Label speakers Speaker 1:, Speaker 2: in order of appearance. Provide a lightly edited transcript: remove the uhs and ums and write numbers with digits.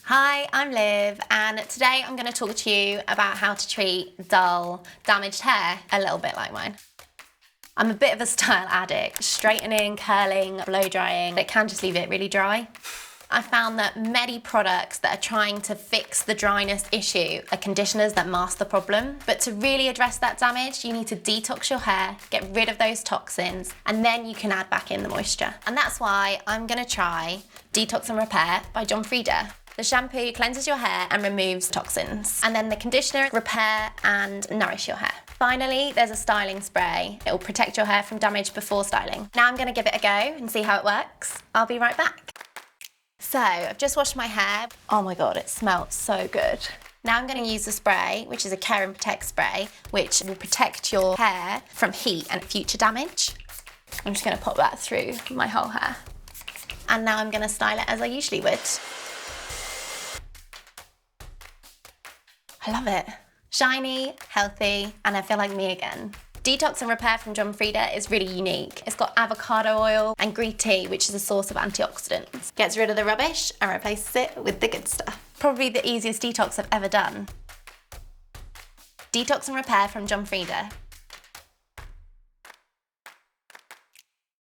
Speaker 1: Hi, I'm Liv, and today I'm going to talk to you about how to treat dull, damaged hair, a little bit like mine. I'm a bit of a style addict. Straightening, curling, blow drying, it can just leave it really dry. I found that many products that are trying to fix the dryness issue are conditioners that mask the problem. But to really address that damage, you need to detox your hair, get rid of those toxins, and then you can add back in the moisture. And that's why I'm going to try Detox Repair by Frieda. The shampoo cleanses your hair and removes toxins. And then the conditioner repair and nourish your hair. Finally, there's a styling spray. It will protect your hair from damage before styling. Now I'm going to give it a go and see how it works. I'll be right back. So, I've just washed my hair. Oh my God, it smells so good. Now I'm going to use the spray, which is a Care and Protect spray, which will protect your hair from heat and future damage. I'm just going to pop that through my whole hair. And now I'm going to style it as I usually would. I love it. Shiny, healthy, and I feel like me again. Detox and Repair from Frieda is really unique. It's got avocado oil and green tea, which is a source of antioxidants. Gets rid of the rubbish and replaces it with the good stuff. Probably the easiest detox I've ever done. Detox and Repair from Frieda.